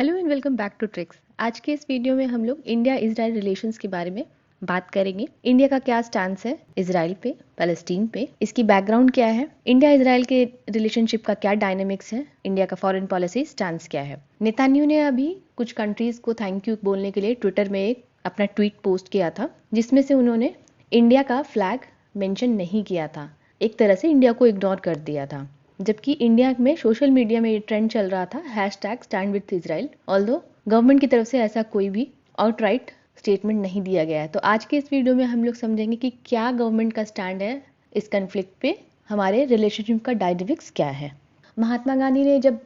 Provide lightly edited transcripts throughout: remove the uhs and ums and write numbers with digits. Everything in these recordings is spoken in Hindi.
Hello and welcome back to tricks. आज के इस वीडियो में हम लोग इंडिया इजराइल रिलेशंस के बारे में बात करेंगे। इंडिया का क्या स्टैंस है इजराइल पे, पैलेस्टीन पे, इसकी बैकग्राउंड क्या है, इंडिया इजराइल के रिलेशनशिप का क्या डायनेमिक्स है, इंडिया का फॉरेन पॉलिसी स्टैंस क्या है। नेतान्याहू ने अभी कुछ कंट्रीज को थैंक यू बोलने के लिए ट्विटर में एक अपना ट्वीट पोस्ट किया था, जिसमें से उन्होंने इंडिया का फ्लैग मेंशन नहीं किया था। एक तरह से इंडिया को इग्नोर कर दिया था, जबकि इंडिया में सोशल मीडिया में ये ट्रेंड चल रहा था hashtag stand with Israel. Although government की तरफ से ऐसा कोई भी आउटराइट स्टेटमेंट नहीं दिया गया है। तो आज के इस वीडियो में हम लोग समझेंगे कि क्या गवर्नमेंट का स्टैंड है इस कन्फ्लिक्ट पे, हमारे रिलेशनशिप का डायनेमिक्स क्या है। महात्मा गांधी ने जब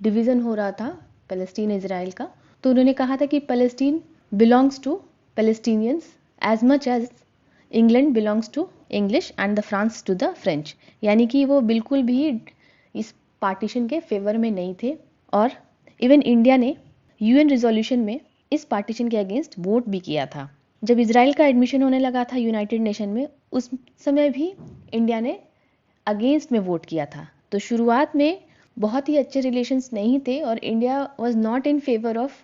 डिवीजन हो रहा था पैलेस्टीन इजराइल का, तो उन्होंने कहा था कि Palestine belongs to Palestinians as much as England belongs to English and the France to the French. यानी कि वो बिल्कुल भी इस पार्टीशन के फेवर में नहीं थे, और इवन इंडिया ने यूएन रिजोल्यूशन में इस पार्टीशन के अगेंस्ट वोट भी किया था। जब इजराइल का एडमिशन होने लगा था यूनाइटेड नेशन में, उस समय भी इंडिया ने अगेंस्ट में वोट किया था। तो शुरुआत में बहुत ही अच्छे रिलेशंस नहीं थे और India was not in favour of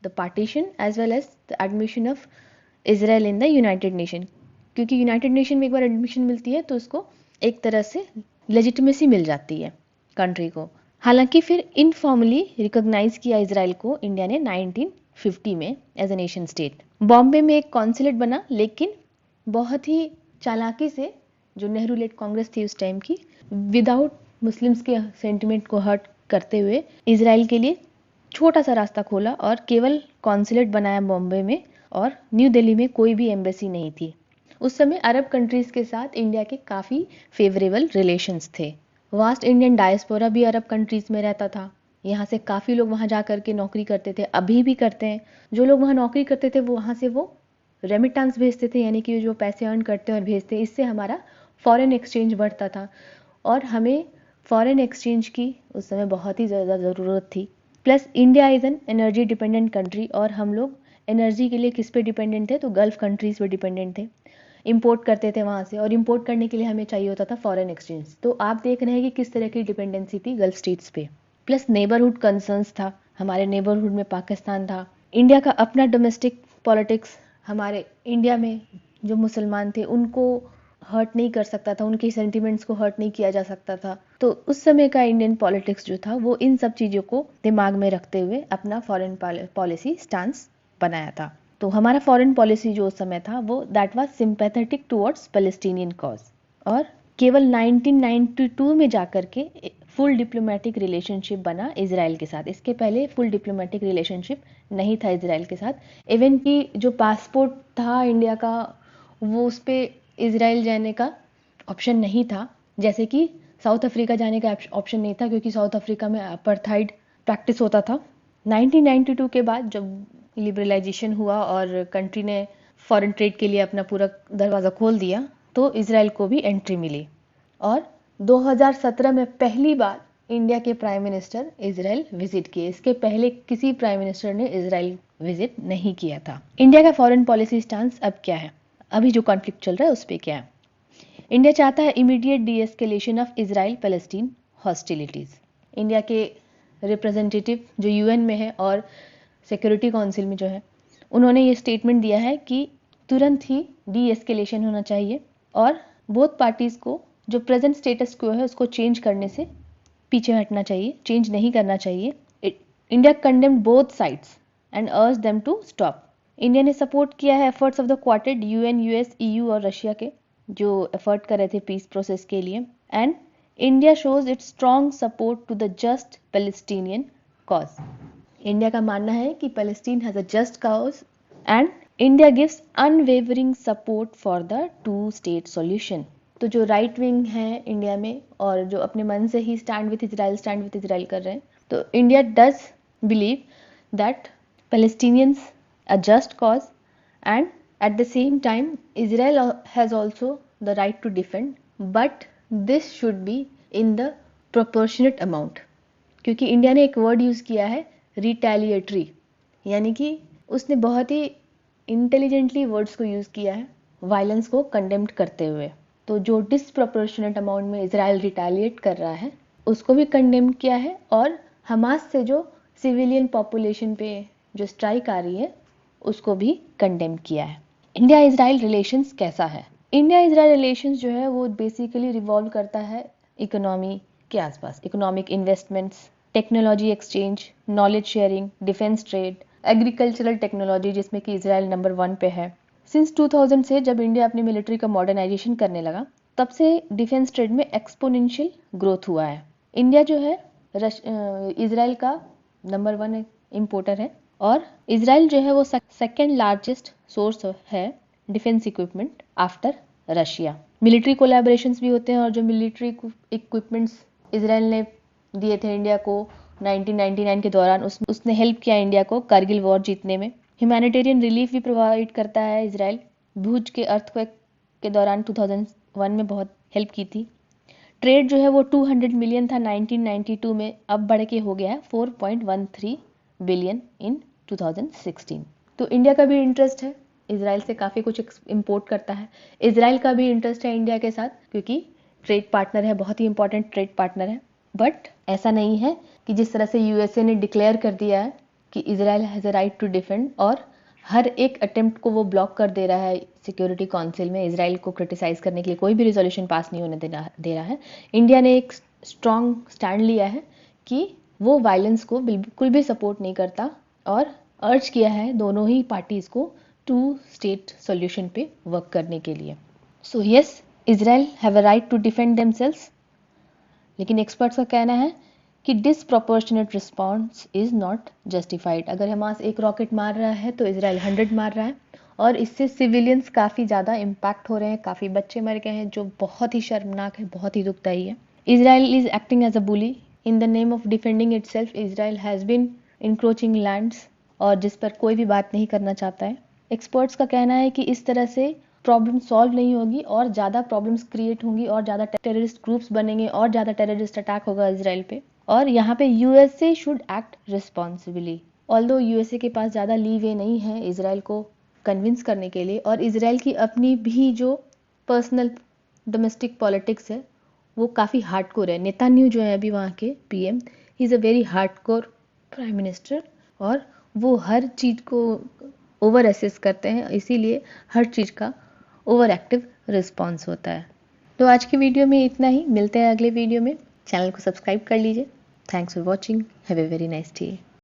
the partition as well as the admission of Israel in the United Nation, क्योंकि यूनाइटेड नेशन में एक बार एडमिशन मिलती है तो उसको एक तरह से लेजिटिमेसी मिल जाती है कंट्री को। हालांकि फिर इनफॉर्मली रिकॉग्नाइज किया इजराइल को इंडिया ने 1950 में as a nation state. Bombay में एक कॉन्सुलेट बना, लेकिन बहुत ही चालाकी से जो नेहरू लेड कांग्रेस थी उस टाइम की, विदाउट मुस्लिम्स के सेंटिमेंट को हर्ट करते हुए इजराइल के लिए छोटा सा रास्ता खोला और केवल कॉन्सुलेट बनाया बॉम्बे में, और न्यू दिल्ली में कोई भी एम्बेसी नहीं थी। उस समय अरब कंट्रीज के साथ इंडिया के काफ़ी फेवरेबल रिलेशंस थे। वास्ट इंडियन डायस्पोरा भी अरब कंट्रीज में रहता था। यहाँ से काफ़ी लोग वहाँ जा करके नौकरी करते थे, अभी भी करते हैं। जो लोग वहाँ नौकरी करते थे वो वहाँ से वो रेमिटेंस भेजते थे, यानी कि जो पैसे अर्न करते हैं और भेजते हैं, इससे हमारा फॉरेन एक्सचेंज बढ़ता था और हमें फॉरेन एक्सचेंज की उस समय बहुत ही ज़्यादा ज़रूरत थी। Plus India is an energy dependent country, और हम लोग एनर्जी के लिए किस पे डिपेंडेंट थे, तो गल्फ कंट्रीज पे डिपेंडेंट थे। इंपोर्ट करते थे वहाँ से, और इंपोर्ट करने के लिए हमें चाहिए होता था फॉरेन एक्सचेंज। तो आप देख रहे हैं कि किस तरह की डिपेंडेंसी थी गल्फ स्टेट्स पे। प्लस नेबरहुड कंसर्न्स था, हमारे नेबरहुड में पाकिस्तान था। इंडिया का अपना डोमेस्टिक पॉलिटिक्स, हमारे इंडिया में जो मुसलमान थे उनको हर्ट नहीं कर सकता था, उनके सेंटिमेंट्स को हर्ट नहीं किया जा सकता था। तो उस समय का इंडियन पॉलिटिक्स जो था वो इन सब चीज़ों को दिमाग में रखते हुए अपना फॉरेन पॉलिसी स्टांस बनाया था। तो हमारा फॉरेन पॉलिसी जो उस समय था वो that was sympathetic towards Palestinian cause, और केवल 1992 में जाकर के फुल डिप्लोमेटिक रिलेशनशिप बना इजराइल के साथ। इसके पहले फुल डिप्लोमेटिक रिलेशनशिप नहीं था इजराइल के साथ। इवन कि जो पासपोर्ट था इंडिया का, वो उस पर इजराइल जाने का ऑप्शन नहीं था। जैसे कि साउथ अफ्रीका जाने का ऑप्शन नहीं था, क्योंकि साउथ अफ्रीका में अपार्थाइड प्रैक्टिस होता था। 1992 के बाद जब लिबरलाइजेशन हुआ और कंट्री ने फॉरेन ट्रेड के लिए अपना पूरा दरवाज़ा खोल दिया, तो इजराइल को भी एंट्री मिली। और 2017 में पहली बार इंडिया के प्राइम मिनिस्टर इजराइल विजिट किए। इसके पहले किसी प्राइम मिनिस्टर ने इजराइल विजिट नहीं किया था। इंडिया का फॉरेन पॉलिसी स्टांस अब क्या है, अभी जो कॉन्फ्लिक्ट चल रहा है उस पर क्या है। इंडिया चाहता है immediate de-escalation of Israel Palestine hostilities. India के रिप्रेजेंटेटिव जो यूएन में है और सिक्योरिटी काउंसिल में जो है, उन्होंने ये स्टेटमेंट दिया है कि तुरंत ही डीएस्केलेशन होना चाहिए, और बोथ पार्टीज को जो प्रेजेंट स्टेटस क्वो है उसको चेंज करने से पीछे हटना चाहिए, चेंज नहीं करना चाहिए। India condemned both sides and अर्ज देम टू स्टॉप। इंडिया ने सपोर्ट किया है efforts of the quartet, UN, US, EU और रशिया के, जो एफर्ट कर रहे थे पीस प्रोसेस के लिए। And India shows its strong support to the just Palestinian cause. India का मानना है कि Palestine has a just cause and India gives unwavering support for the two state solution. तो जो राइट विंग है इंडिया में और जो अपने मन से ही स्टैंड विथ इजराइल कर रहे हैं, तो India does believe that Palestinians a just cause, and at the same time Israel has also the right to defend, but this should be in the proportionate amount। क्योंकि इंडिया ने एक वर्ड यूज़ किया है रिटेलिएटरी, यानी कि उसने बहुत ही इंटेलिजेंटली वर्ड्स को यूज़ किया है वायलेंस को कंडेम्ड करते हुए। तो जो डिसप्रोपोर्शनेट अमाउंट में इजराइल रिटेलिएट कर रहा है उसको भी कंडेम किया है, और हमास से जो सिविलियन पॉपुलेशन पे जो स्ट्राइक आ रही है उसको भी कंडेम किया है। इंडिया इजराइल रिलेशंस कैसा है? इंडिया इजराइल रिलेशंस जो है वो बेसिकली रिवॉल्व करता है इकोनॉमी के आसपास। Economic investments, technology exchange, knowledge sharing, defence trade, agricultural technology जिसमें कि इजराइल नंबर 1 पे है। सिंस 2000 से जब इंडिया अपनी मिलिट्री का मॉडर्नाइजेशन करने लगा तब से डिफेंस ट्रेड में एक्सपोनेंशियल ग्रोथ हुआ है। इंडिया जो है इजराइल का नंबर 1 इम्पोर्टर है और इजराइल जो है वो सेकेंड लार्जेस्ट सोर्स है defence equipment after Russia. Military collaborations भी होते हैं और जो मिलिट्री इक्विपमेंट्स इजराइल ने दिए थे इंडिया को 1999 के दौरान उसने हेल्प किया इंडिया को कारगिल वॉर जीतने में। ह्यूमैनिटेरियन रिलीफ भी प्रोवाइड करता है इजराइल। भुज के अर्थक्वेक के दौरान 2001 में बहुत हेल्प की थी। ट्रेड जो है वो 200 मिलियन था 1992 में, अब बढ़ के हो गया है 4.13 बिलियन इन 2016। तो इंडिया का भी इंटरेस्ट है, इजराइल से काफ़ी कुछ इंपोर्ट करता है। इजराइल का भी इंटरेस्ट है इंडिया के साथ क्योंकि ट्रेड पार्टनर है, बहुत ही इंपॉर्टेंट ट्रेड पार्टनर है। बट ऐसा नहीं है कि जिस तरह से यूएसए ने डिक्लेयर कर दिया है कि Israel has a right to defend और हर एक अटेम्प्ट को वो ब्लॉक कर दे रहा है सिक्योरिटी काउंसिल में इजराइल को क्रिटिसाइज करने के लिए कोई भी रिजोल्यूशन पास नहीं होने दे रहा है। इंडिया ने एक स्ट्रॉन्ग स्टैंड लिया है कि वो वायलेंस को बिल्कुल भी सपोर्ट नहीं करता और अर्ज किया है दोनों ही पार्टीज को 2 स्टेट सॉल्यूशन पे वर्क करने के लिए। So yes, Israel have a right to defend themselves, लेकिन एक्सपर्ट्स का कहना है कि disproportionate response is not justified. अगर हमास एक रॉकेट मार रहा है तो इजराइल 100 मार रहा है और इससे सिविलियंस काफ़ी ज़्यादा इम्पैक्ट हो रहे हैं, काफ़ी बच्चे मर गए हैं, जो बहुत ही शर्मनाक है, बहुत ही दुखदाई है। Israel is acting as a bully in the name of defending itself. Israel has been encroaching lands और जिस पर कोई भी बात नहीं करना चाहता है। एक्सपर्ट्स का कहना है कि इस तरह से प्रॉब्लम सॉल्व नहीं होगी और ज़्यादा प्रॉब्लम्स क्रिएट होंगी और ज़्यादा टेररिस्ट ग्रुप्स बनेंगे और ज़्यादा टेररिस्ट अटैक होगा इजराइल पे। और यहाँ पे USA should act responsibly. Although USA के पास ज़्यादा लीवे नहीं है इजराइल को कन्विंस करने के लिए और इजराइल की अपनी भी जो पर्सनल डोमेस्टिक पॉलिटिक्स है वो काफ़ी हार्डकोर है। नेतान्याहू जो है अभी वहाँ के PM, he is a very hardcore prime minister और वो हर चीज़ को ओवर असेस करते हैं, इसीलिए हर चीज़ का ओवर एक्टिव रिस्पॉन्स होता है। तो आज की वीडियो में इतना ही, मिलते हैं अगले वीडियो में। चैनल को सब्सक्राइब कर लीजिए। Thanks for watching, have a very nice day.